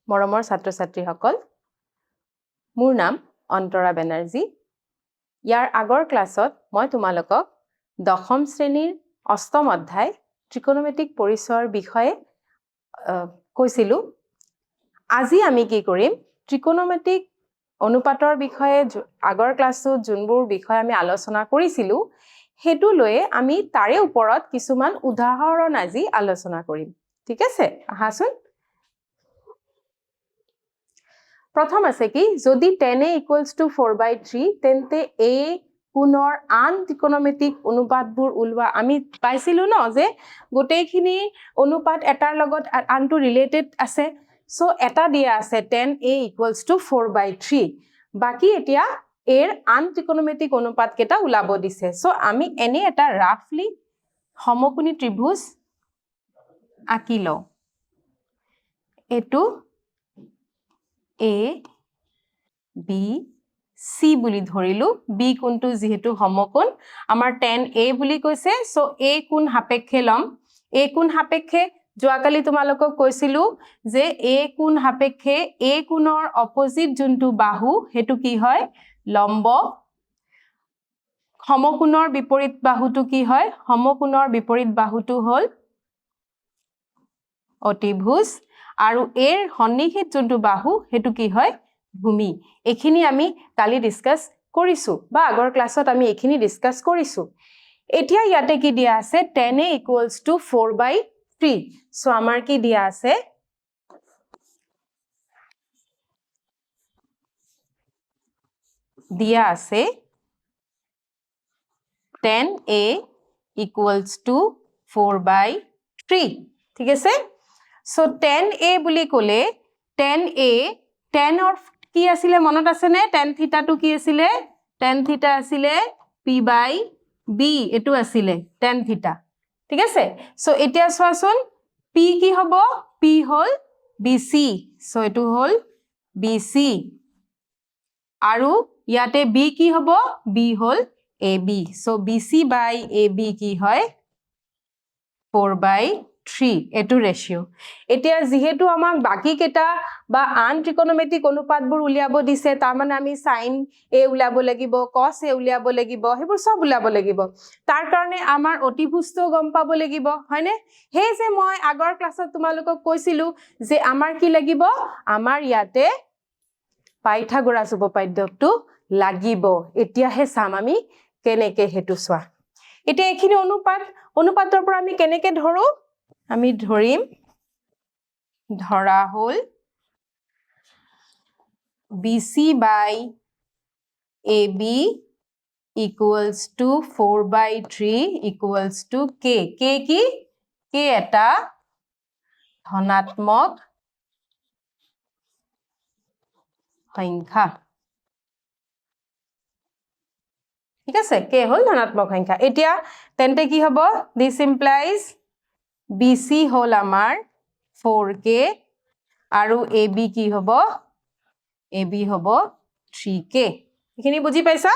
মৰমৰ ছাত্ৰ-ছাত্ৰীসকল মোৰ নাম অন্তৰা বেনাৰ্জী ইয়াৰ আগৰ ক্লাছত মই তোমালোকক দশম শ্ৰেণীৰ অষ্টম অধ্যায় ত্ৰিকোণমিতিক পৰিচয়ৰ বিষয়ে কৈছিলো আজি আমি কি কৰিম ত্ৰিকোণমিতিক অনুপাতৰ বিষয়ে আগৰ ক্লাছত যোনবোৰ বিষয় আমি আলোচনা কৰিছিলো হেতু লয়ে আমি তাৰে ওপৰত কিছুমান উদাহৰণ আজি আলোচনা কৰিম ঠিক আছে আহাচোন প্ৰথম আছে কি যদি 10a = 4/3 তেন্তে a কোণৰ আন ত্ৰিকোণমিতিক অনুপাতবোৰ উলৱা আমি পাইছিলো ন যে গোটেইখিনি অনুপাত এটাৰ লগত আনটো ৰিলেটেড আছে সো এটা দিয়া আছে 10a = 4/3 বাকি এতিয়া এর আন ত্রিকোণমিতিক অনুপাত কেটা উলাব দিছে সো আমি এনে এটা রাফলি সমকোণী ত্রিভুজ আঁকি লও এটু a b c বুলি ধৰিলো b কোণটো যেহেতু সমকোণ আমাৰ 10a বুলি কৈছে সো a কোণ সাপেক্ষে লম a কোণ সাপেক্ষে যোৱাকালি তোমালোকক কৈছিলো যে a কোণ সাপেক্ষে a কোণৰ অপোজিট যোনটো বাহু হেতু কি হয় লম্ব সমকোণৰ বিপৰীত বাহুটো কি হয় সমকোণৰ বিপৰীত বাহুটো হল অতিভুজ আৰু এৰ সন্নিহিত যোনটো বাহু হেতু কি হয় ভূমি এখিনি আমি কালি ডিসকাস কৰিছো বা আগৰ ক্লাছত আমি এখিনি ডিসকাস কৰিছো এতিয়া ইয়াতে কি দিয়া আছে 10a = 4/3 সো আমাৰ কি দিয়া আছে দিয়া আছে 10a = 4/3 ঠিক আছে সো 10a বুলি ক'লে 10a 10 অর কি আছিলে মনত আছে নে tan থিটা টু কি আছিলে tan থিটা আছিলে p/b এটু আছিলে tan থিটা ঠিক আছে সো এতিয়া সোয়াচোন p কি হবো p হল bc সো এটু হল bc আৰু ইয়াতে b কি হবো b হল ab সো bc/ab কি হয় 4/3 এটু ৰেশিও এতিয়া যেহেতু আমাক বাকি কেটা বা আন ত্ৰিকোণমিতিক অনুপাতবোৰ উলিয়াব দিছে তাৰ মানে আমি sin a উলিয়াব লাগিব cos a উলিয়াব লাগিব হেবোৰ সব উলিয়াব লাগিব তাৰ কাৰণে আমাৰ অতিভুজটো গম পাব লাগিব হয়নে হে যে মই আগৰ ক্লাছত তোমালোকক কৈছিলো যে আমাৰ কি লাগিব আমাৰ ইয়াতে পাইথাগোৰাছ উপপাদ্যটো লাগিব এতিয়াহে চাম আমি কেনেকে হেতু সোৱা এতিয়া এখিনি অনুপাতৰ পৰা আমি কেনেকে ধৰো আমি ধৰিম ধৰা হল bc/ab = 4/3 = k k কি k এটা ধনাত্মক সংখ্যা ঠিক আছে k হল ধনাত্মক সংখ্যা এতিয়া তেন্তে কি হ'ব this implies bc হল আমাৰ 4k আৰু ab কি হ'ব ab হ'ব 3k এখিনি বুজি পাইছা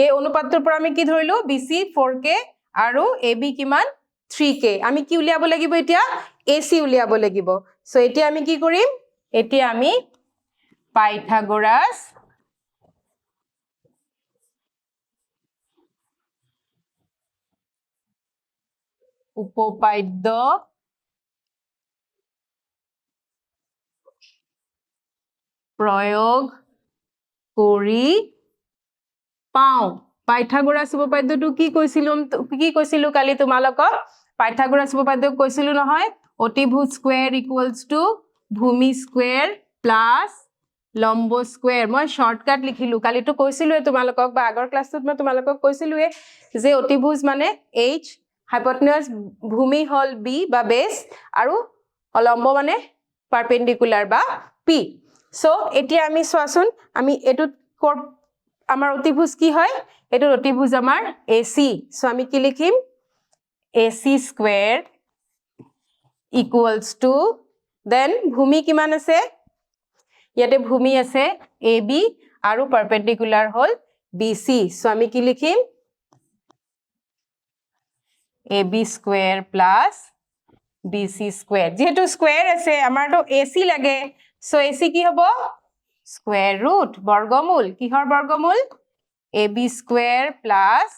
এই অনুপাতটোৰ পৰা আমি কি ধৰিলো bc 4k আৰু ab কিমান 3k আমি কি উলিয়াব লাগিব এতিয়া ac উলিয়াব লাগিব সো এতিয়া আমি কি কৰিম এতিয়া আমি পাইথাগোৰাছ উপপাদ্য প্ৰয়োগ কৰি পাও পাইথাগোৰাছ উপপাদ্যটো কি কৈছিলো কালি তোমালোকক পাইথাগোৰাছ উপপাদ্য কৈছিলো নহয় অতিভুজ স্কয়াৰ = ভূমি স্কয়াৰ প্লাস লম্ব স্কয়াৰ মই শৰ্টকাট লিখিলো কালিটো কৈছিলো তোমালোকক বা আগৰ ক্লাছত মই তোমালোকক কৈছিলো যে অতিভুজ মানে h হাইপোটেনাস ভূমি হল b বা বেস আৰু অলম্ব মানে পাৰপেন্ডিকুলাৰ বা p সো এতিয়া আমি সোয়াচোন আমি এটুত আমাৰ অতিভুজ কি হয় এটুৰ অতিভুজ আমাৰ ac সো আমি কি লিখিম ac স্কয়াৰ = দেন ভূমি কিমান আছে ইয়াতে ভূমি আছে ab আৰু পাৰপেন্ডিকুলাৰ হল bc সো আমি কি লিখিম ab square plus bc square যেহেতু স্কয়াৰ আছে আমাৰটো ac লাগে সো AC কি হব স্কয়ার রুট বর্গমূল কিহর বর্গমূল AB square plus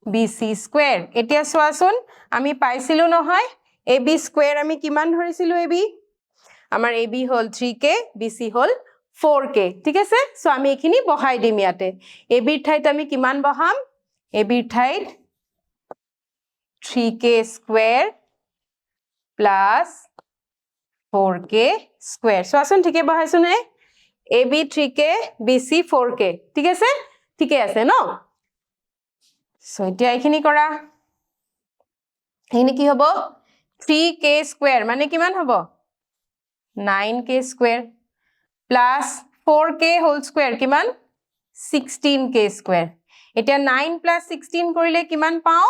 BC square এতিয়া সোয়াসুন আমি পাইছিলো নহয় AB স্কয়ার আমি কিমান ধৰিছিলো AB আমাৰ AB হল 3k BC হল 4k ঠিক আছে সো আমি এখিনি বহাই দিম ইয়াতে AB ৰ ঠাইত আমি কিমান বহাম AB ৰ ঠাইত 3k square plus 4k square so আসুন ঠিকে বহাইছো নে AB 3k BC 4k ঠিক আছে ঠিকে আছে ন সো এতিয়া এখিনি কৰা এখিনি কি হ'ব 3k স্কয়ার মানে কিমান হ'ব 9k square plus 4k whole square কিমান 16k স্কয়ার এতিয়া 9 প্লাস 16 কৰিলে কিমান পাও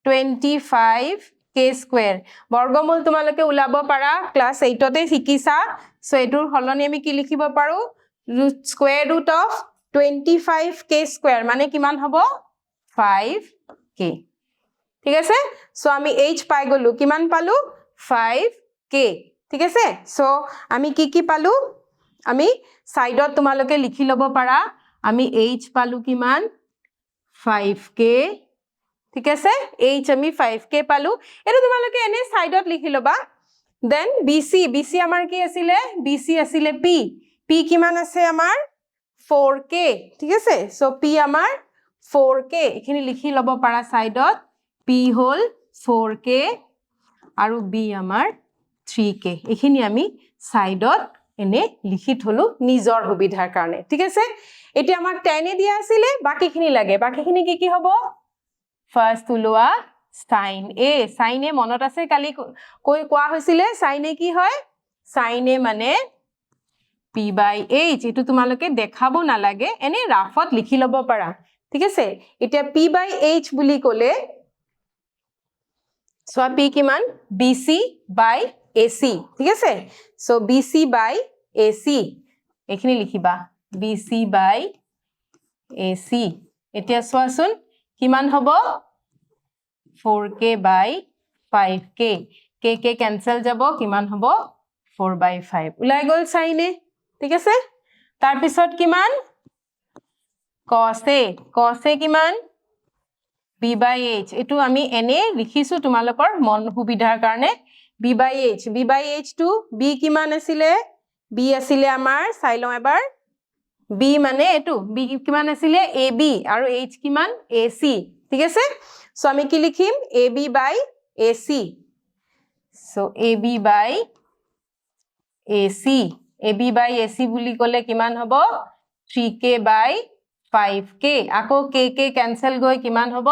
25k স্কয়াৰ বৰ্গমূল তোমালকে উলাব পাৰা ক্লাস 8 তে শিকিছা সো এটোৰ হলনি আমি কি লিখিব পাৰো square root of 25k square মানে কিমান হ'ব 5k ঠিক আছে সো আমি h পাই গলো কিমান পালো 5k ঠিক আছে সো আমি কি পালো আমি সাইডত তোমালকে লিখি লব পাৰা আমি h পালো কিমান 5k ঠিক আছে h আমি 5k পালো এটো তোমালকে এনে সাইডত লিখি লবা দেন bc আমাৰ কি আছিল bc আছিল p কিমান আছে আমাৰ 4k ঠিক আছে সো p আমাৰ 4k এখিনি লিখি লব পাৰা সাইডত p হল 4k আৰু b আমাৰ 3k এখিনি আমি সাইডত এনে লিখি থলো নিজৰ সুবিধাৰ কাৰণে ঠিক আছে এতিয়া আমাক 10 এ দিয়া আছিল বাকিখিনি লাগে বাকিখিনি কি হ'ব ফার্স্ট উলোৱা sin a মনত আছে কালি কৈ কোৱা হৈছিল sin a কি হয় sin a মানে p/h এটো তোমালকে দেখাব না লাগে এনে ৰাফত লিখি লব পাৰা ঠিক আছে এতিয়া p/h বুলি ক'লে সো p কিমান bc/ac ঠিক আছে সো bc/ac এখিনি লিখিবা bc/ac এতিয়া সোয়াসুন কিমান হ'ব 4k/5k k ক্যান্সেল যাব কিমান হ'ব 4/5 উলাই গল sin a ঠিক আছে তাৰ পিছত কিমান cos a কিমান b/h এটো আমি এনে লিখিছো তোমালকৰ মন সুবিধাৰ কাৰণে b/h টু b কিমান আছিলে b আছিলে আমাৰ চাইলম এবাৰ b মানে এটো b কিমান আছিলে ab আৰু h কিমান ac ঠিক আছে সো আমি কি লিখিম ab/ac সো ab/ac বুলি ক'লে কিমান হ'ব 3k/5k আকৌ k ক্যান্সেল গৈ কিমান হ'ব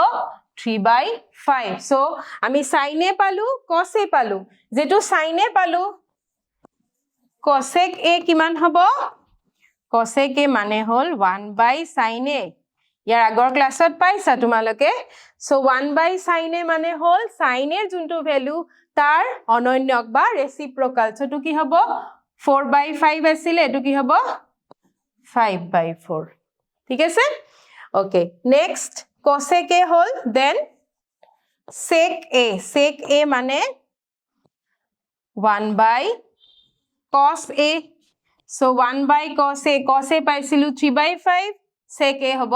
3/5 সো আমি sin a পালো cos a পালো যেটো sin a পালো cosec a কিমান হ'ব cosec a মানে হল 1/sin a ইয়াৰ আগৰ ক্লাছত পাইছা তোমালকে সো 1/sin a মানে হল sin a যোনটো ভ্যালু তাৰ অনন্যক বা ৰেচিপ্ৰকাল সটো কি হ'ব 4/5 আছিল এটো কি হ'ব 5/4 ঠিক আছে ওকে নেক্সট cosec a হল দেন sec a মানে 1/cos a so 1/cos a পাইছিলো 3/5 sec a হ'ব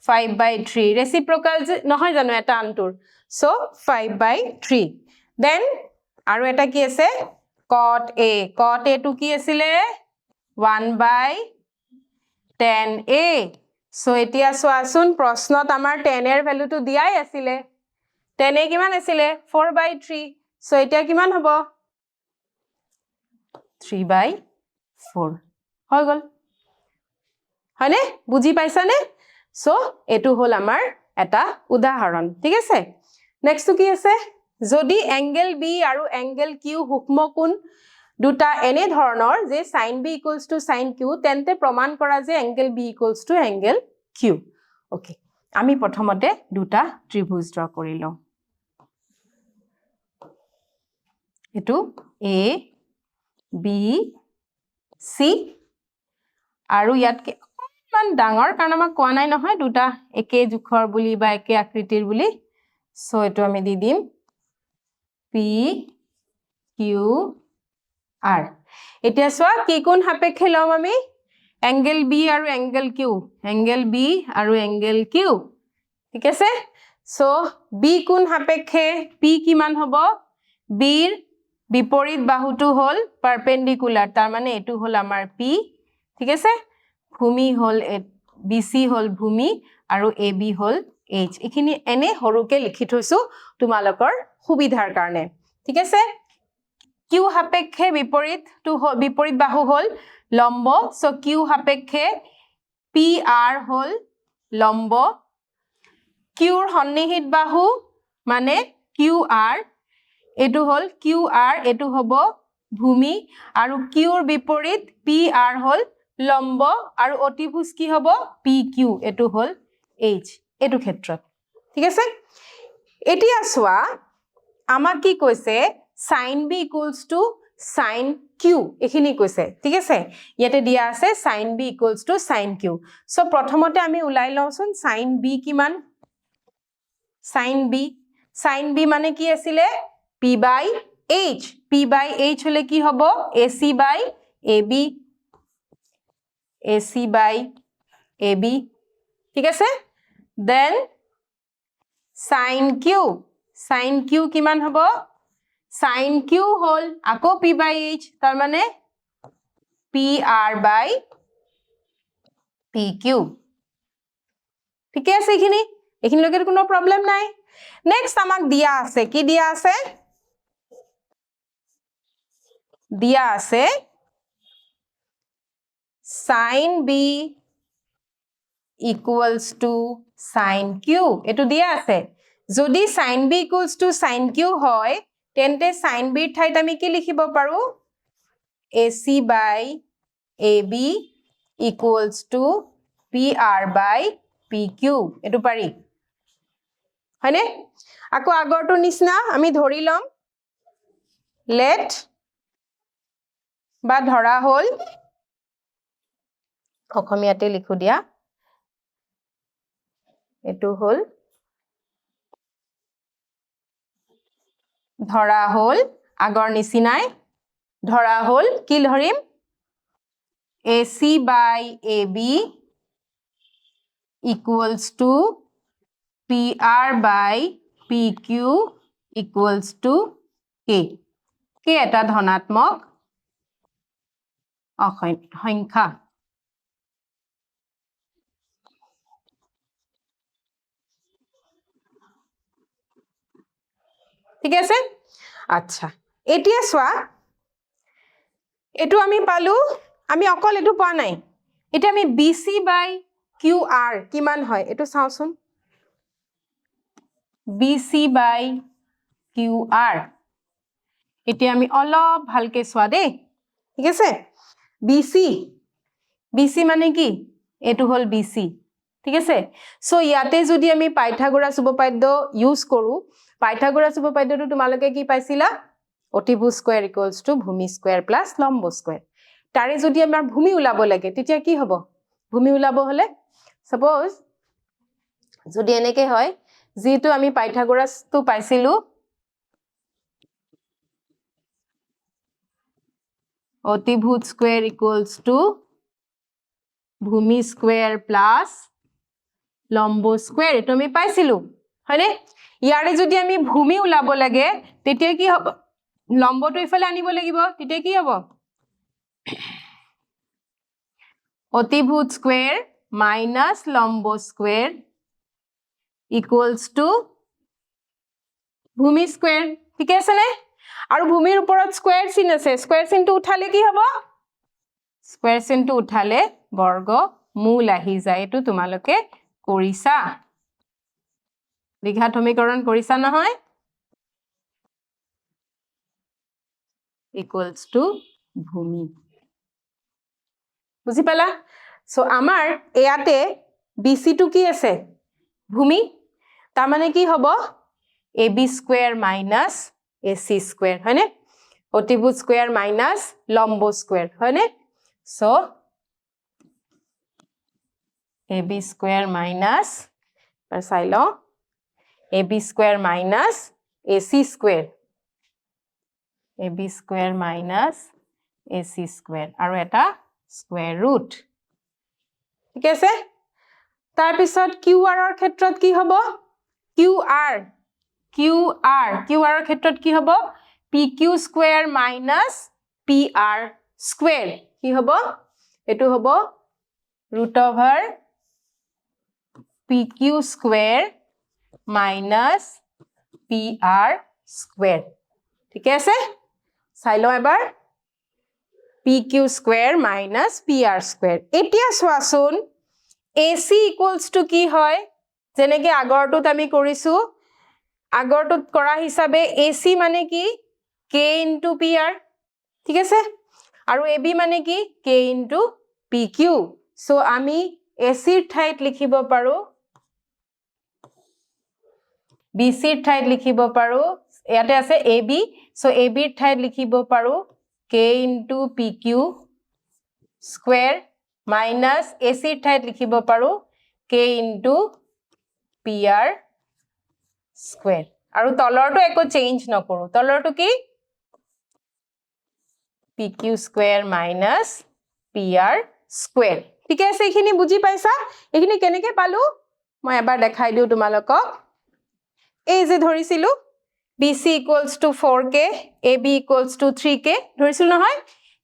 5/3 ৰেচিপ্ৰকাল নহয় জানো এটা আনটোৰ so 5/3 দেন আৰু এটা কি আছে cot a টো কি আছিল 1/tan a so এতিয়া সোয়াসুন প্ৰশ্নত আমাৰ tan এৰ ভ্যালুটো দিয়াই আছিল tan a কিমান আছিল 4/3 so এতিয়া কিমান হ'ব 3/4 হৈ গল হয়নে বুজি পাইছানে সো এটো হল আমাৰ এটা উদাহৰণ ঠিক আছে নেক্সট কি আছে যদি এংগেল বি আৰু এংগেল কিউ সূক্ষ্মকোণ দুটা এনে ধৰণৰ যে sin b = sin q তেন্তে প্ৰমাণ কৰা যে angle b = angle q okay আমি প্ৰথমতে দুটা ত্ৰিভুজ ড্ৰ কৰি লওঁ এটো a b c আৰু ইয়াত মান ডাঙৰ কাৰণ আমাক কোৱা নাই নহয় দুটা একে জুখৰ বুলি বা একে আকৃতিৰ বুলি সো এটো আমি দি দিম p q r এতিয়া চোৱা কি কোন সাপেক্ষে লম আমি এংগেল বি আৰু এংগেল কিউ ঠিক আছে সো বি কোন সাপেক্ষে পি কিমান হ'ব বিৰ বিপৰীত বাহুটো হল পাৰপেন্ডিকুলাৰ তাৰ মানে এটো হল আমাৰ পি ঠিক আছে ভূমি হল বিসি হল ভূমি আৰু এবি হল এইচ এখিনি এনে হৰুকে লিখি থৈছো তোমালোকৰ সুবিধাৰ কাৰণে ঠিক আছে কিউ সাপেক্ষে বিপৰীত বাহু হল লম্ব সো কিউ সাপেক্ষে পি আৰ হল লম্ব কিউৰ সন্নিহিত বাহু মানে কিউ আৰ এটো হল কিউ আৰ এটো হব ভূমি আৰু কিউৰ বিপৰীত পি আৰ হল লম্ব আৰু অতিভুজ কি হব পি কিউ এটো হল এইচ এটো ক্ষেত্ৰত ঠিক আছে এতিয়া চোৱা আমাক কি কৈছে sin b equals to sin q এখিনি কৈছে ঠিক আছে ইয়াতে দিয়া আছে sin b equals to sin q so প্ৰথমতে আমি উলাই লওঁচোন sin b কিমান sin b মানে কি আছিলে p by h হলে কি হ'ব ac by ab ঠিক আছে then sin q কিমান হ'ব sin q হল আকৌ p by h তাৰ মানে pr by pq ঠিক আছে এখিনি লগে কোনো প্ৰবলেম নাই নেক্সট আমাক দিয়া আছে কি দিয়া আছে sin b equals to sin q এটো দিয়া আছে যদি sin b equals to sin q হয় তেন্তে sin b ঠাইত আমি কি লিখিব পাৰো ac by ab equals to pr by pq এটো পাৰি হয়নে আকৌ আগৰটো নিচিনা আমি ধৰি লম let বা ধৰা হল অসমীয়াতে লিখো দিয়া এটো হল ধৰা হল আগৰ নিচিনাই ধৰা হল কি ধৰিম ac by ab equals to pr by pq equals to k এটা ধনাত্মক সংখ্যা ঠিক আছে আচ্ছা এতিয়া চোৱা এটো আমি পালো আমি অকল এটো পোৱা নাই এটা আমি bc by qr কিমান হয় এটো চাওচোন bc by qr এতিয়া আমি অলপ ভালকে চোৱা দেই ঠিক আছে bc মানে কি এটো হল bc ঠিক আছে সো ইয়াতে যদি আমি পাইথাগোৰাছ উপপাদ্য ইউজ কৰো পাইথাগোৰাছ উপপাদ্যটো তোমালোকে কি পাইছিলা অতিভুজ স্কয়াৰ ইকুৱেলস টু ভূমি স্কয়াৰ প্লাস লম্ব স্কয়াৰ তাৰে যদি আমাৰ ভূমি উলাব লাগে তেতিয়া কি হ'ব ভূমি উলাব হলে সাপোজ যদি এনেকে হয় যেটো আমি পাইথাগোৰাছটো পাইছিলো অতিভুজ স্কয়াৰ ইকুৱেলস টু ভূমি স্কয়াৰ প্লাস লম্ব স্কয়াৰ এটো আমি পাইছিলো হয়নে ইয়াৰে যদি আমি ভূমি উলাব লাগে তেতিয়া কি হ'ব লম্বটো ইফালে আনিব লাগিব তেতিয়া কি হ'ব অতিভুজ স্কয়াৰ মাইনাস লম্ব স্কয়াৰ ইকুৱেলস টু ভূমি স্কয়াৰ ঠিক আছে নে আৰু ভূমিৰ ওপৰত স্কয়াৰ চিন আছে স্কয়াৰ চিনটো উঠালে কি হ'ব স্কয়াৰ চিনটো উঠালে বৰ্গ মূল আহি যায় এটো তোমালোকে কৰিছা দ্বিঘাত সমীকৰণ কৰিছা নহয় equals to ভূমি বুজি পালা সো আমাৰ ইয়াতে BC টো কি আছে ভূমি তাৰ মানে কি হ'ব AB square minus AC square হয়নে অতিভুজ স্কয়াৰ মাইনাস লম্ব স্কয়াৰ হয়নে so AB square minus per চাইলো AB square minus AC square AB square minus AC square আৰু এটা square root ঠিক আছে তাৰ পিছত QR ৰ ক্ষেত্ৰত কি হ'ব QR ৰ ক্ষেত্ৰত কি হ'ব PQ square minus PR square কি হ'ব এটো হ'ব root over PQ square minus PR square ঠিক আছে চাই লও এবাৰ PQ square minus PR square এতিয়া চোৱাচোন AC equals to কি হয় যেনেকে আগৰটোত আমি কৰিছো আগৰটোত কৰা হিচাপে AC মানে কি K into PR ঠিক আছে আৰু AB মানে কি K into PQ so আমি AC ৰ ঠাইত লিখিব পাৰো BC ৰ ঠাইত লিখিব পাৰো ইয়াতে আছে AB so AB ৰ ঠাইত লিখিব পাৰো K into PQ square minus AC ৰ ঠাইত লিখিব পাৰো K into PR square আৰু তলৰটো একো চেঞ্জ নকৰো তলৰটো কি PQ square minus PR square ঠিক আছে এইখিনি বুজি পাইছা এইখিনি কেনেকৈ পালো মই এবাৰ দেখাই দিও তোমালোকক এই যে ধৰিছিলো BC equals to 4K AB equals to 3K ধৰিছিল নহয়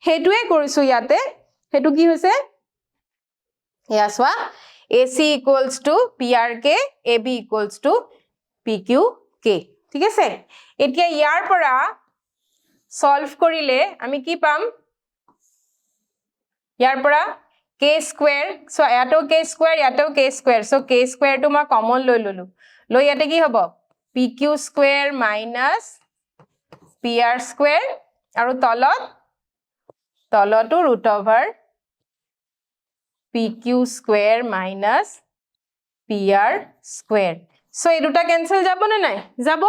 হেতুৱে কৰিছো ইয়াতে হেতু কি হৈছে ইয়া সোৱা AC equals to PRK AB equals to PQK ঠিক আছে এতিয়া ইয়াৰ পৰা সলভ কৰিলে আমি কি পাম ইয়াৰ পৰা k square so এটো k square এটো k square so k square টো মই কমন লৈ ললো লৈ ইয়াতে কি হ'ব PQ square minus PR square আৰু তলতো root over PQ square minus PR square so এই দুটা ক্যান্সেল যাব না নাই যাব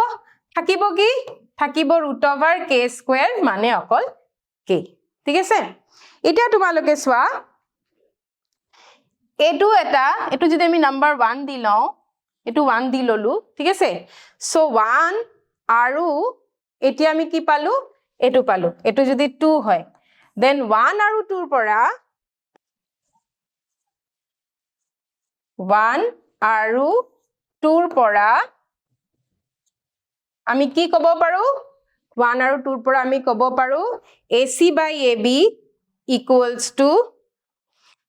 থাকিব কি থাকিব root over k square মানে অকল k ঠিক আছে এটা তোমালোকে সোৱা এটো যদি আমি নাম্বার 1 দি লও এটো 1 দি ললু ঠিক আছে সো 1 আৰু এতিয়া আমি কি পালো এটো যদি 2 হয় দেন 1 আৰু 2 ৰ পৰা 1 আৰু 2 ৰ পৰা আমি কি ক'ব পাৰো 1 আৰু 2 ৰ পৰা আমি ক'ব পাৰো AC by AB equals to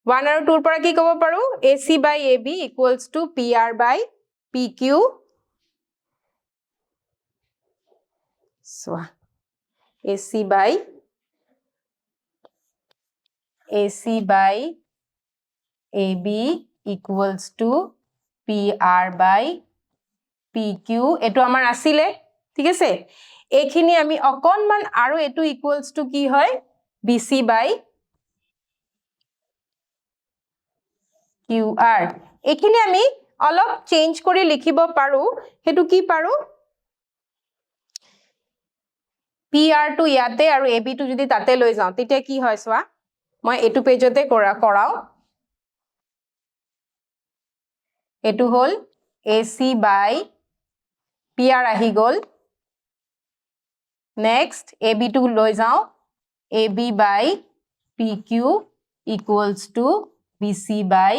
1 আৰু 2 ৰ পৰা কি ক'ব পাৰো AC by AB equals to PR by PQ so AC by AB equals to PR by PQ এটো আমাৰ আছিলে ঠিক আছে এইখিনি আমি অকনমান আৰু এটো equals to কি হয় BC by QR এইখিনি আমি অলপ চেঞ্জ কৰি লিখিব পাৰো হেতু কি পাৰো PR টো ইয়াতে আৰু AB টো যদি তাতে লৈ যাও তেতিয়া কি হয় সোৱা মই এটো পেজতে কৰাও এটো হল AC by PR আহি গল next AB টো লৈ যাও AB by PQ equals to BC by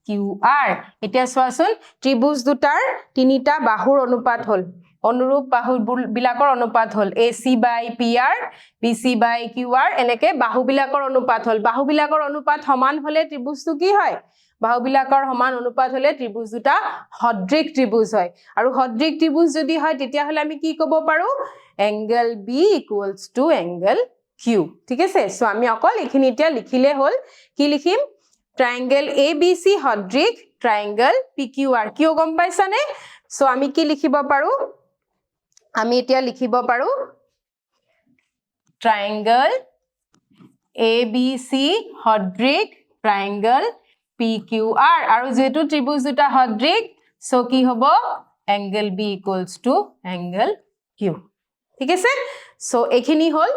QR এতিয়া সোৱাচোন ত্ৰিভুজ দুটাৰ তিনিটা বাহুৰ অনুপাত হল অনুৰূপ বাহু বিলাকৰ অনুপাত হল AC by PR BC by QR এনেকে বাহু বিলাকৰ অনুপাত হল বাহু বিলাকৰ অনুপাত সমান হলে ত্ৰিভুজটো কি হয় বাহু বিলাকৰ সমান অনুপাত হলে ত্ৰিভুজ দুটা সদৃক ত্ৰিভুজ হয় আৰু সদৃক ত্ৰিভুজ যদি হয় তেতিয়া হলে আমি কি ক'ব পাৰো angle B equals to angle Q ঠিক আছে সো আমি অকল এখিনি এতিয়া লিখিলে হল কি লিখিম triangle ABC সদৃক triangle PQR কিয় গম পাইছানে সো আমি কি লিখিব পাৰো আমি এতিয়া লিখিব পাৰো triangle ABC সদৃক triangle PQR আৰু যেটো ত্ৰিভুজ দুটা সদৃক সো কি হ'ব angle B equals to angle Q ঠিক আছে সো এখিনি হল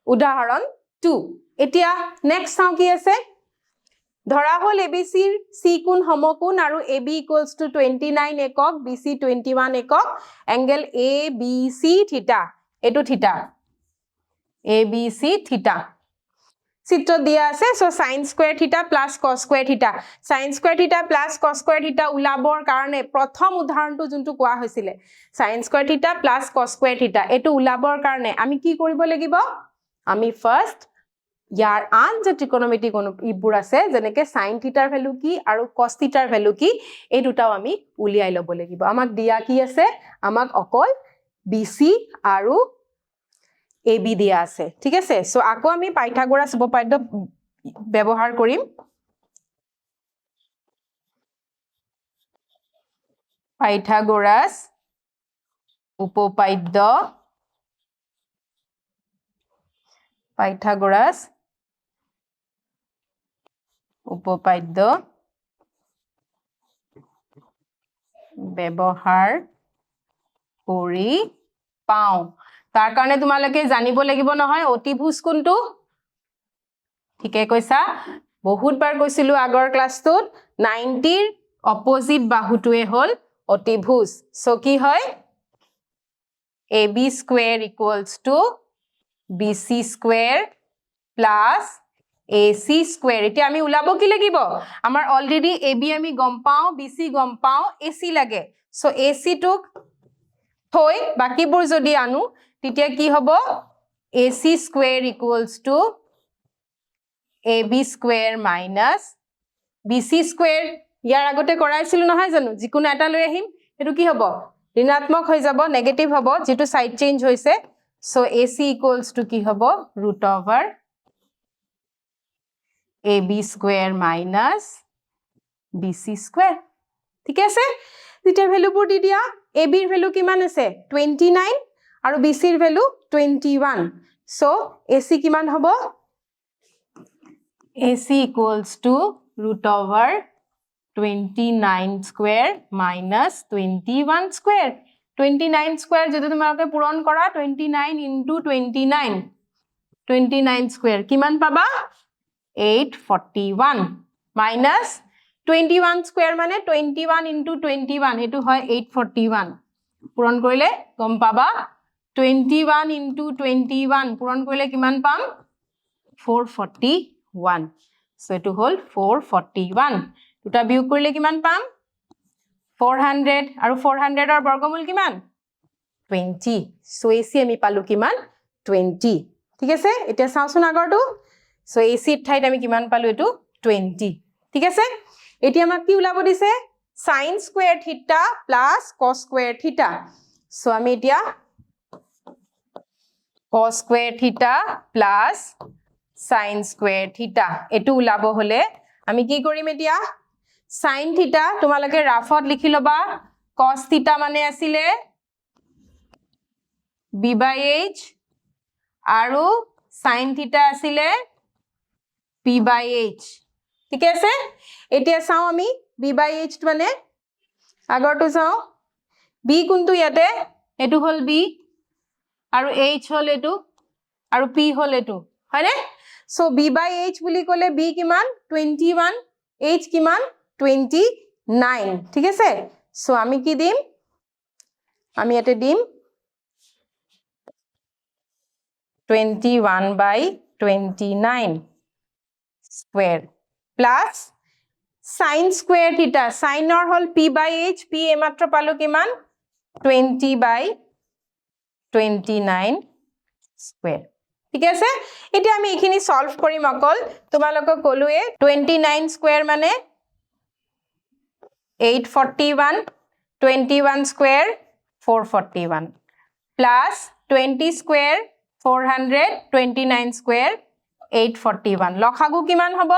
উদাহৰণ 2 এতিয়া নেক্সট চাও কি আছে ধৰা হল ABC ৰ C কোণ সমকোণ আৰু AB equals to 29 একক BC 21 একক angle ABC থিটা এটো থিটা ABC থিটা চিত্ৰ দিয়া আছে so sin square theta plus cos square theta sin square theta plus cos square theta উলাবৰ কাৰণে প্ৰথম উদাহৰণটো যোনটো কোৱা হৈছিল sin square theta plus cos square theta এটো উলাবৰ কাৰণে আমি কি কৰিব লাগিব আমি ফাৰ্স্ট ইয়াৰ আন যে ত্ৰিকোণমিতিক ইবোৰ আছে যেনেকৈ sin theta ৰ ভ্যালু কি আৰু cos theta ৰ ভ্যালু কি এই দুটাও আমি উলিয়াই লব লাগিব আমাক দিয়া কি আছে আমাক অকল BC আৰু AB দিয়া আছে ঠিক আছে সো আকৌ আমি পাইথাগোৰাছ উপপাদ্য ব্যৱহাৰ কৰিম পাইথাগোৰাছ উপপাদ্য ব্যৱহাৰ কৰি পাও তাৰ কাৰণে তোমালোকে জানিব লাগিব নহয় অতিভুজ কোনটো ঠিকে কৈছা বহুত বাৰ কৈছিলো আগৰ ক্লাছটোত 90 ৰ অপোজিট বাহুটোৱে হল অতিভুজ সো কি হয় AB square equals to BC square plus AC square এতিয়া আমি উলাব কি লাগিব আমাৰ অলৰেডি AB আমি গম পাও BC গম পাও AC লাগে সো AC টুক থৈ বাকিবোৰ যদি আনো তেতিয়া কি হ'ব AC square equals to AB square minus BC square ইয়াৰ আগতে কৰাইছিল নহয় জানো যিকোনো এটা লৈ আহিম এটো কি হ'ব ঋণাত্মক হৈ যাব নেগেটিভ হ'ব যেটো সাইড চেঞ্জ হৈছে সো AC equals to কি হ'ব root over AB square minus BC square ঠিক আছে যেতিয়া ভ্যালুবোৰ দি দিয়া AB ৰ ভ্যালু কিমান আছে 29 আৰু BC ৰ ভ্যালু 21 সো AC কিমান হ'ব AC equals to root over 29 square minus 21 square 29 square যদি তোমালোকে পূৰণ কৰা 29 into 29 square কিমান পাবা 841 minus 21 square মানে 21 into 21 এটো হয় 841 পূৰণ কৰিলে গম পাবা 21 into 21 পূৰণ কৰিলে কিমান পাম 441 সো এটো হল 441 দুটা বিয়োগ কৰিলে কিমান পাম 400 আৰু 400 ৰ বৰ্গমূল কিমান 20 সো AC আমি পালো কিমান 20 ঠিক আছে এতিয়া চাওচোন আগৰটো সো AC ৰ ঠাইত আমি কিমান পালো এটো 20 ঠিক আছে এতিয়া আমাক কি উলাব দিছে sin square theta plus cos square theta so আমি এতিয়া cos square theta plus sin square theta এটো উলাব হলে আমি কি কৰিম এতিয়া sin theta তোমালোকে ৰাফত লিখি লবা cos theta মানে আছিলে b/h আৰু sin theta আছিলে p/h ঠিক আছে এতিয়া চাও আমি b/h মানে আগৰটো চাও b কোনটো ইয়াতে এটো হল b আৰু h হল এটো আৰু p হল এটো হয়নে সো b/h বুলি কলে b কিমান 21 h কিমান 29 ঠিক আছে সো আমি কি দিম আমি ইয়াতে দিম 21/29 square plus sin square theta sin or hol p/h p এমাত্ৰ পালো কিমান 20/29 square ঠিক আছে এতিয়া আমি এখিনি সলভ কৰিম অকল তোমালোকক কলুৱে 29 square মানে 841 21 square 441 plus 20 square 400 29 square 841 লখাগু কিমান হ'ব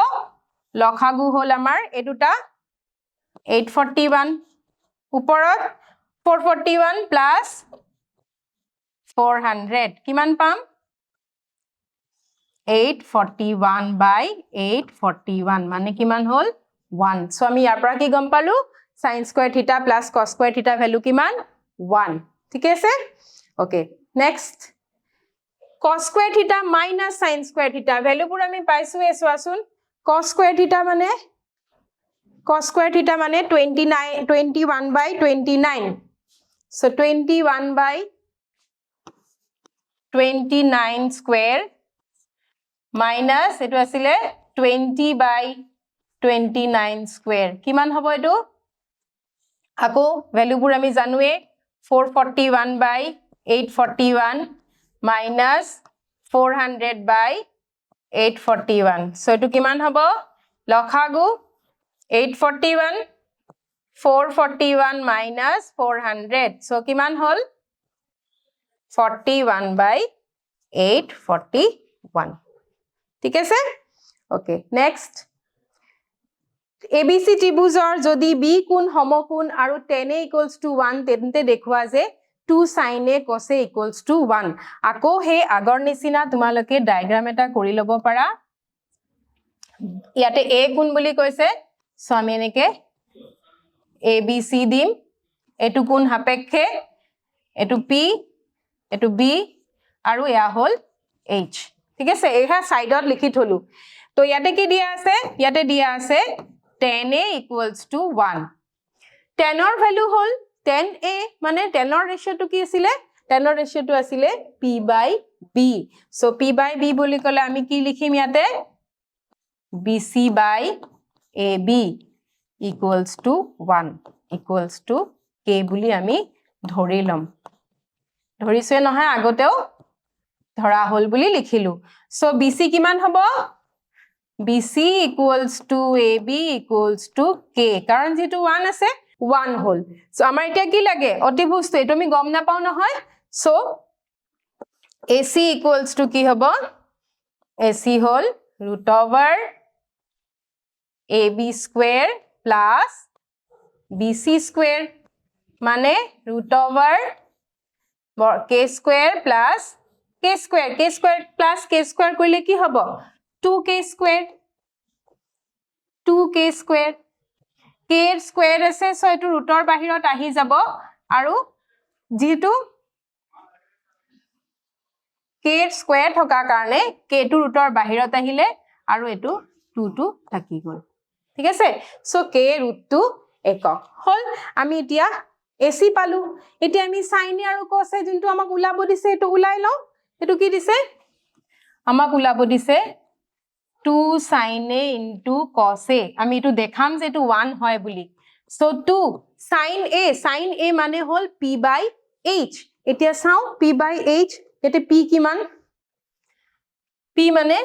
লখাগু হল আমাৰ এ দুটা 841 ওপৰত 441 plus 400 কিমান পাম 841/841 মানে কিমান হল 1 সো আমি ইয়াৰ পৰা কি গম পালো sin square theta plus cos square theta value কিমান 1 ঠিক আছে okay next cos square theta minus sin square theta ভ্যালুবোৰ আমি পাইছো এসোৱাচোন cos square theta মানে 21/29 so 21/29 square মাইনাস এটো আছিলে 20/29 স্কয়ার কিমান হ'ব এটো আকো ভ্যালুবোৰ আমি জানোৱে 441/841 minus 400/841 so এটো কিমান হ'ব লখাগু 841 441 minus 400 so কিমান হল 41/841 ঠিক আছে ওকে নেক্সট ABC ত্ৰিভুজৰ যদি B কোণ সমকোণ আৰু tan A = 1 তেন্তে দেখুৱা যে 2 sin A cos A = 1 আকৌ হে আগৰ নিচিনা তোমালোকে ডায়াগ্ৰাম এটা কৰি লব পাৰা ইয়াতে A কোণ বুলি কৈছে সো আমি এনেকে ABC দিম এটু কোণ সাপেক্ষে এটু P এটু B আৰু ইয়া হল H ঠিক আছে এহা সাইডত লিখি থলু তো ইয়াতে কি দিয়া আছে ইয়াতে দিয়া আছে tan A = 1 tan or value hol tan A মানে tan or ratio to ki asile tan or ratio to asile P/B so P/B boli kole ami ki likhim yate BC/AB = 1 = K boli ami dhori lom ধৰিছে নহয় আগতেও ধৰা হল বুলি লিখিলু so BC কিমান হ'ব BC = AB = K কাৰণ যেটো 1 আছে 1 হল সো আমাৰ এতিয়া কি লাগে অতিভুজটো এটো আমি গম না পাও নহয় সো AC = কি হ'ব AC হল √AB² plus BC² মানে √K² plus K² plus K² কইলে কি হ'ব 2K² 2K² K এর স্কয়ার আছে সো এটো ৰুটৰ বাহিৰত আহি যাব আৰু যেহেতু K এৰ স্কয়াৰ থকা কাৰণে K টো ৰুটৰ বাহিৰত আহিলে আৰু এটো 2 টো থাকি গল ঠিক আছে সো K √2 একক হল আমি এতিয়া AC পালু এতিয়া আমি sin আৰু cos যোনটো আমাক উলাব দিছে এটো উলাই লও এটো কি দিছে আমাক উলাব দিছে 2 sin A into cos A আমি এটো দেখাম যে এটো 1 হয় বুলি so 2 sin A মানে হল P/H এতিয়া চাও P/H এতে P কিমান P মানে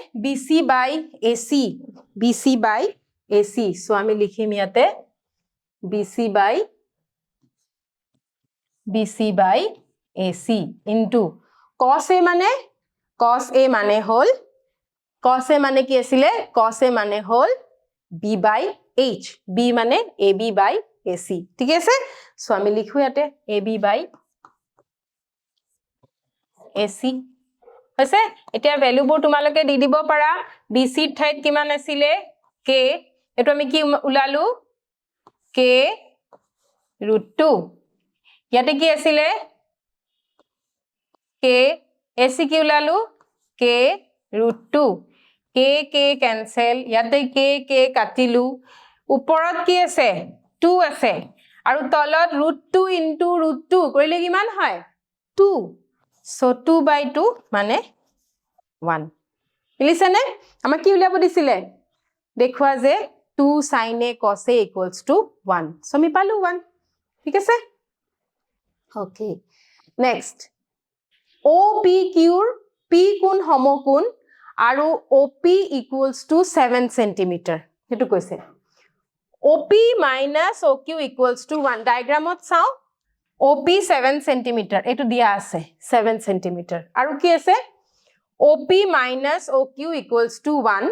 BC/AC so আমি লিখিম ইয়াতে BC/AC into cos A মানে হল cos A মানে কি আছিলে cos A মানে হল B/H B মানে AB/AC ঠিক আছে সো আমি লিখু ইয়াতে AB/AC হৈছে এতিয়া ভ্যালুবোৰ তোমালোকে দি দিব পাৰা BC ঠাইত কিমান আছিলে K এটো আমি কি উলালু K √2 ইয়াতে কি আছিলে K AC কি উলালু K √2 K cancel ইয়াতে K কাটিলু ওপৰত কি আছে 2 আছে আৰু তলত √2 into √2 কৰিলে কিমান হয় 2 so 2/2 মানে 1 মিলিছেনে আমাক কি উলিয়াব দিছিলে দেখুৱা যে 2 sin A cos A = 1 so আমি পালু 1 ঠিক আছে ওকে নেক্সট OPQ P কোণ সমকোণ আৰু OP = 7 cm হেতু কৈছে OP minus OQ = 1 ডায়াগ্ৰামত চাও OP 7 cm এটো দিয়া আছে 7 cm আৰু কি আছে OP minus OQ = 1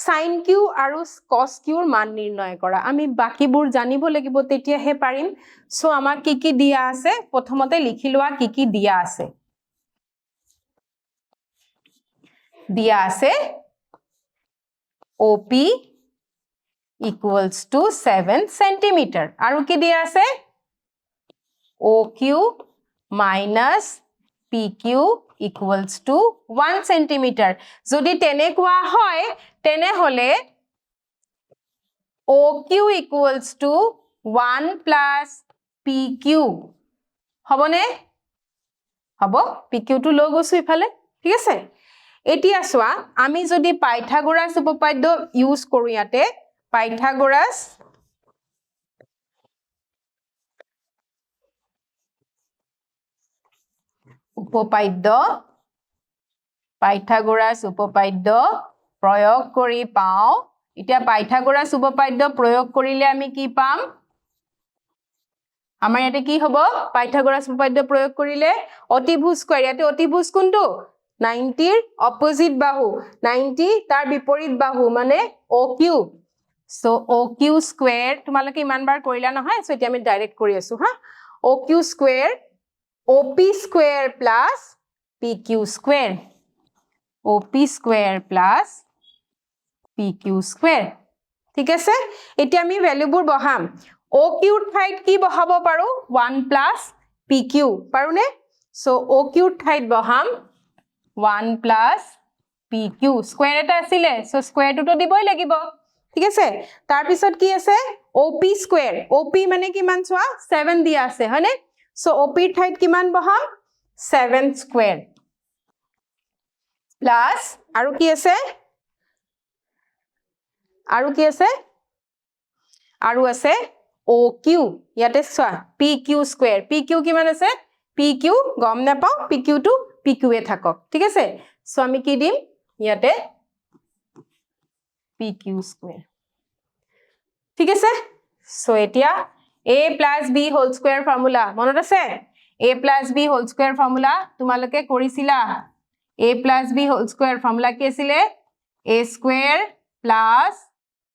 sin Q আৰু cos Q ৰ মান নিৰ্ণয় কৰা আমি বাকিবোৰ জানিব লাগিব তেতিয়া হে পাৰিম সো আমাৰ কি দিয়া আছে প্ৰথমতে লিখি লোৱা কি দিয়া আছে দিয়া আছে OP = 7 cm আৰু কি দিয়া আছে OQ minus PQ = 1 cm যদি তেনেকুৱা হয় তেনে হলে OQ = 1 plus PQ হবনে হব PQ টো লৈ গৈছো ইফালে ঠিক আছে এতিয়া চোৱা আমি যদি পাইথাগোৰাছ উপপাদ্য ইউজ কৰো ইয়াতে পাইথাগোৰাছ উপপাদ্য প্ৰয়োগ কৰি পাও এতিয়া পাইথাগোৰাছ উপপাদ্য প্ৰয়োগ কৰিলে আমি কি পাম আমাৰ ইয়াতে কি হ'ব পাইথাগোৰাছ উপপাদ্য প্ৰয়োগ কৰিলে অতিভুজ স্কয়াৰ ইয়াতে অতিভুজ কোনটো 90 ৰ অপোজিট বাহু 90 তাৰ বিপৰীত বাহু মানে OQ সো OQ স্কয়াৰ তোমালোকে ইমান বাৰ কৰিলা নহয় সো এতিয়া আমি ডাইৰেক্ট কৰি আছো হা OQ square OP square plus PQ square OP square plus PQ square ঠিক আছে এতিয়া আমি ভ্যালুবোৰ বহাম OQ ঠাইত কি বহাব পাৰো 1 প্লাস PQ পাৰোনে সো OQ ঠাইত বহাম 1 প্লাস PQ স্কয়াৰ এটা আছিলে সো স্কয়াৰটো তো দিবই লাগিব ঠিক আছে তাৰ পিছত কি আছে OP স্কয়াৰ OP মানে কিমান চোৱা 7 দিয়া আছে হয়নে সো OP ঠাইত কিমান বহাম 7 স্কয়াৰ প্লাস আৰু কি আছে আৰু আছে OQ ইয়াতে চোৱা PQ স্কয়াৰ PQ কিমান আছে PQ গম নাপাও PQ টো PQ এ থাকক ঠিক আছে সো আমি কি দিম ইয়াতে PQ স্কয়াৰ ঠিক আছে সো এতিয়া a + b whole square formula মনত আছে a + b whole square formula তোমালোকে কৰিছিলা a + b whole square formula কি আছিল a square plus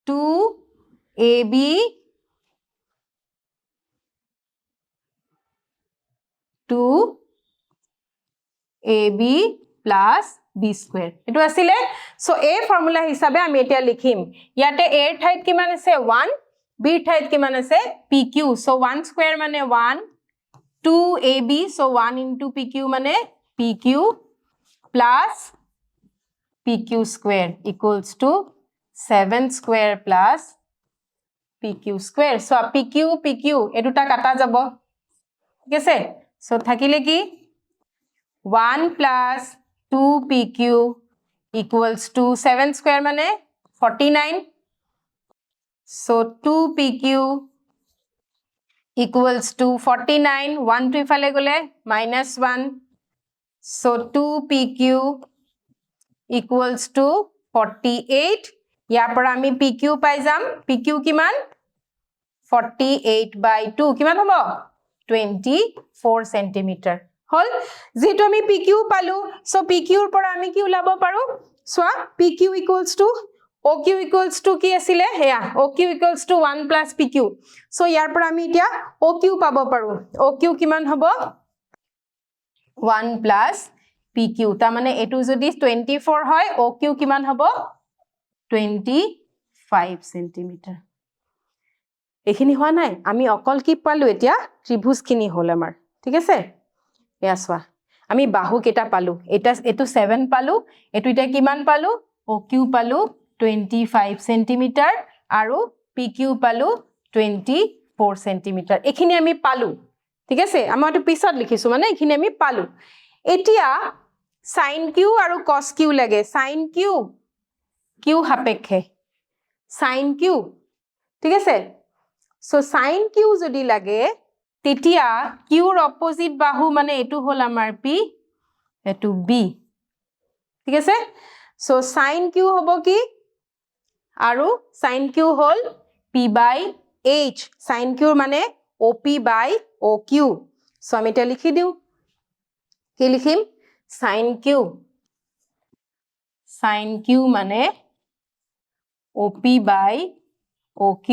2ab plus b square এটো আছিলে সো a ফৰ্মুলা হিচাপে আমি এতিয়া লিখিম ইয়াতে a ৰ ঠাইত কিমান আছে 1 b ৰ ঠাইত কিমান আছে pq সো 1 স্কয়াৰ মানে 1 2ab সো 1 into pq মানে pq plus pq square equals to 7 square plus pq square so pq এই দুটা কাটা যাব ঠিক আছে সো থাকিলে কি 1 plus 2pq equals to 7 square মানে 49 so 2pq equals to 49 1 to ইফালে গলে -1 so 2pq equals to 48 ইয়াৰ পৰা আমি pq পাই যাম pq কিমান 48/2 কিমান হ'ব 24 সেন্টিমিটাৰ হল যেটো আমি pq পালো সো pq ৰ পৰা আমি কি উলাব পাৰো সোৱা pq equals to oq equals to কি আছিল হেয়া oq equals to 1 plus pq so ইয়াৰ পৰা আমি এতিয়া oq পাব পাৰো oq কিমান হ'ব 1 plus pq তা মানে এটো যদি 24 হয় oq কিমান হ'ব 25 সেন্টিমিটাৰ এখিনি হোৱা নাই আমি অকল কি পালো এতিয়া ত্ৰিভুজ কিনি হল আমাৰ ঠিক আছে এয়া সোৱা আমি বাহু কেটা পালো এটো 7 পালো এটো এটা কিমান পালো OQ পালো 25 সেন্টিমিটাৰ আৰু PQ পালো 24 সেন্টিমিটাৰ এখিনি আমি পালো ঠিক আছে আমাটো পিছত লিখিছো মানে এখিনি আমি পালো এতিয়া sin q আৰু cos q লাগে sin q q সাপেক্ষে sin q ঠিক আছে সো sin q যদি লাগে তেতিয়া q ৰ অপোজিট বাহু মানে এটো হল আমাৰ p এটো b ঠিক আছে সো sin q হ'ব কি আৰু sin q হল p/h sin q মানে op/oq সো আমি এটা লিখি দিও কি লিখিম sin q মানে op/oq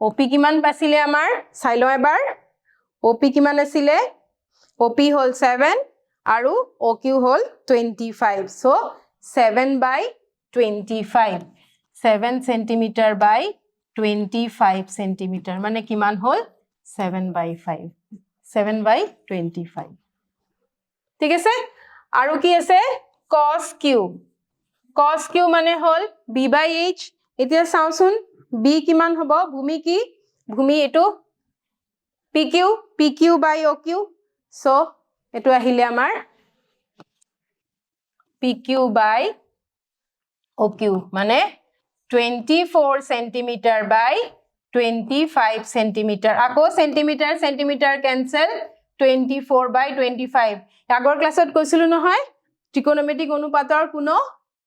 op কিমান পাছিলে আমাৰ চাই লও এবাৰ op কিমান আছিলে op হল 7 আৰু oq hall 25 so 7/25 7 centimeter by 25 centimeter মানে কিমান হল 7/5 7/25 ঠিক আছে আৰু কি আছে cos q মানে হল b/h এতিয়া চাওচোন b কিমান হ'ব ভূমি কি ভূমি এটো pq/oq so এটো আহিলে আমাৰ PQ by OQ মানে 24 centimeter by 25 centimeter. Ako centimeter cancel 24 by 25. আগৰ ক্লাছত কৈছিলো নহয় trigonometric অনুপাতৰ কোনো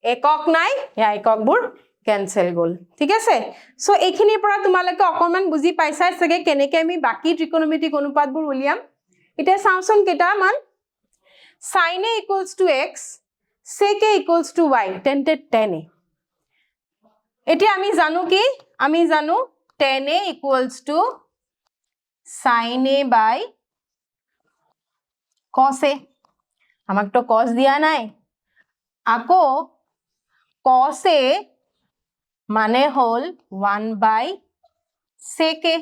একক নাই या এককবোৰ cancel গল ঠিক আছে সো এইখিনিৰ পৰা তোমালোকে অকমান বুজি পাইছা সগে কেনেকৈ আমি বাকি trigonometric অনুপাতবোৰ উলিয়াম এটা চাওঁচোন কেটামান sin a equals to x sec a equals to y তেন্তে tan a এতিয়া আমি জানো কি আমি জানো tan a equals to sin a by cos a আমাক তো cos দিয়া নাই আকৌ cos a মানে হল 1 by sec a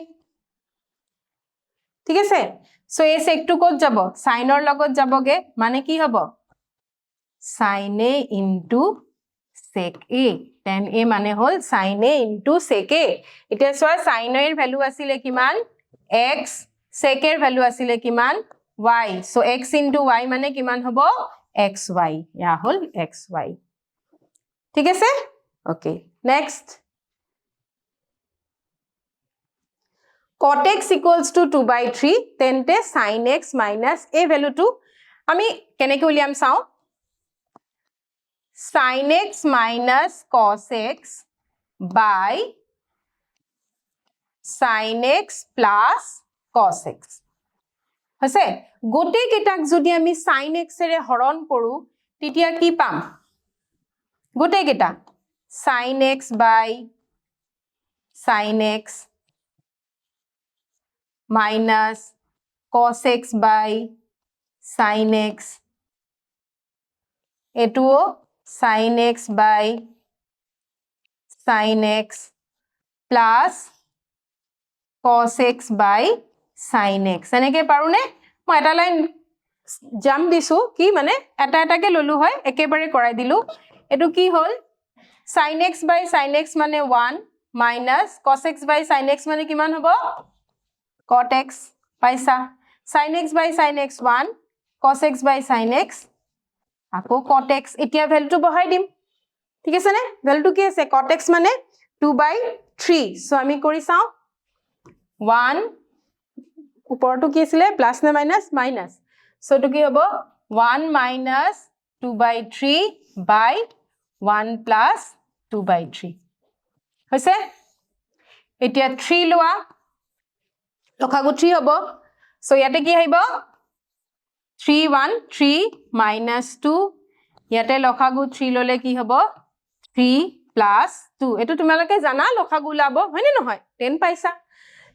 ঠিক আছে সো এই sec টু কত যাব sin ৰ লগত যাবগে মানে কি হ'ব sin a into sec a tan a মানে হল sin a into sec a এটা সোয়া sin a এর ভ্যালু আসিলে কিমান x sec এর ভ্যালু আসিলে কিমান y so x into y মানে কিমান হ'ব xy ইয়া হল xy ঠিক আছে okay next cot x equals to 2 by 3 তেন্তে sin x minus a value to আমি কেনেকৈ উলিয়াম চাও sin x minus cos x by sin x plus cos x হসে গোটে কেটাক যদি আমি sin x এৰে হৰণ কৰো তেতিয়া কি পাম গোটে কেটা sin x by sin x minus cos x by sin x এটুও sin x by sin x plus cos x by sin x এনেকৈ পাৰোনে মই এটা লাইন জাম দিছো কি মানে এটা এটাকে ললো হয় একেবাৰে কৰাই দিলো এটো কি হল sin x by sin x মানে 1 minus cos x by sin x মানে কিমান হ'ব cot x পাইছা sin x by sin x 1 cos x by sin x আকৌ cot x এতিয়া ভ্যালুটো বহাই দিম ঠিক আছে নে ভ্যালুটো কি আছে cot x মানে 2 by 3 সো আমি কৰি চাও 1 উপৰটো কি আছিল প্লাস নে মাইনাস মাইনাস সো এটো কি হ'ব 1 minus 2 by 3 by 1 plus 2 by 3 হৈছে এতিয়া 3 লোৱা লখাগু 3 হ'ব সো ইয়াতে কি আহিব 3 1 3 minus 2 ইয়াতে লখাগু 3 ললে কি হ'ব 3 plus 2 এটো তোমালোকে জানা লখাগু লাব হয়নে নহয় 10 পাইছা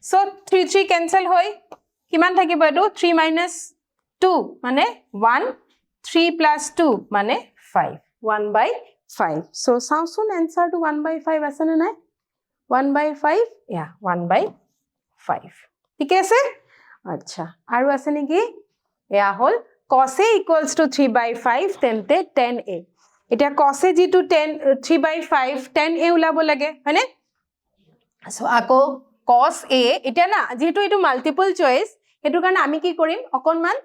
সো 3 3 ক্যান্সেল হয় কিমান থাকিব এটো 3 minus 2 মানে 1 3 plus 2 মানে 5 1 by 5 so sound answer to 1 by 5 আছে না নাই 1 by 5 yeah 1 by 5 ঠিক আছে আচ্ছা আৰু আছে নেকি এয়া হল cos a equals to 3 by 5 তেন্তে tan a এটা cos a যেটো 3 by 5 tan a উলাব লাগে হয়নে সো আকো cos a এটা না যেটো এটো মাল্টিপল চয়েস এটো কাৰণে আমি কি কৰিম অকনমান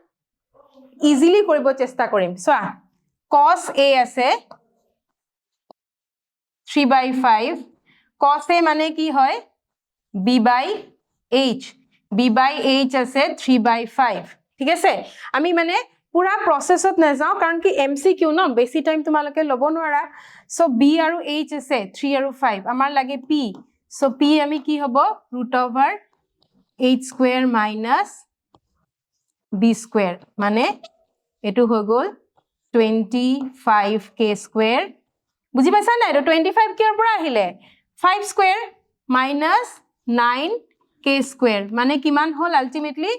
ইজিলি কৰিব চেষ্টা কৰিম সো cos a আছে 3 by 5 cos a মানে কি হয় b by h b by h আছে 3 by 5 ঠিক আছে আমি মানে পুরা প্রসেসত না যাও কারণ কি এমসিকিউ ন বেশি টাইম তোমালকে লব নোৱাৰা সো b আৰু h আছে 3 আৰু 5 আমাৰ লাগে p সো p আমি কি হ'ব √h square minus b square মানে এটো হৈ গল 25k স্কয়ার বুজি পাইছা না এটো 25k ৰ পৰা আহিলে 5 স্কয়ার মাইনাস 9k স্কয়ার মানে কিমান হল আলটিমেটলি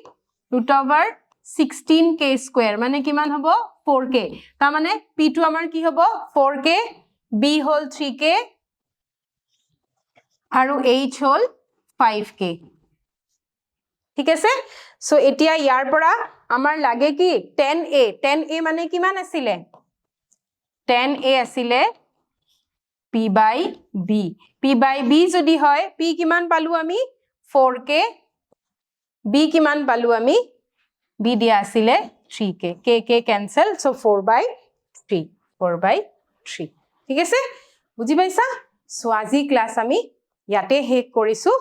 √16k স্কয়ার মানে কিমান হ'ব 4k তা মানে p2 আমাৰ কি হ'ব 4k b হল 3k আৰু h হল 5k ঠিক আছে সো এতিয়া ইয়াৰ পৰা আমাৰ লাগে কি 10a মানে কিমান আছিল 10a আছিল p by b যদি হয় p কিমান পালো আমি 4k b কিমান পালো আমি b দিয়া আছিল 3k k cancel so 4 by 3 4/3 ঠিক আছে বুজি পাইছা সো আজি ক্লাস আমি ইয়াতে শেষ কৰিছো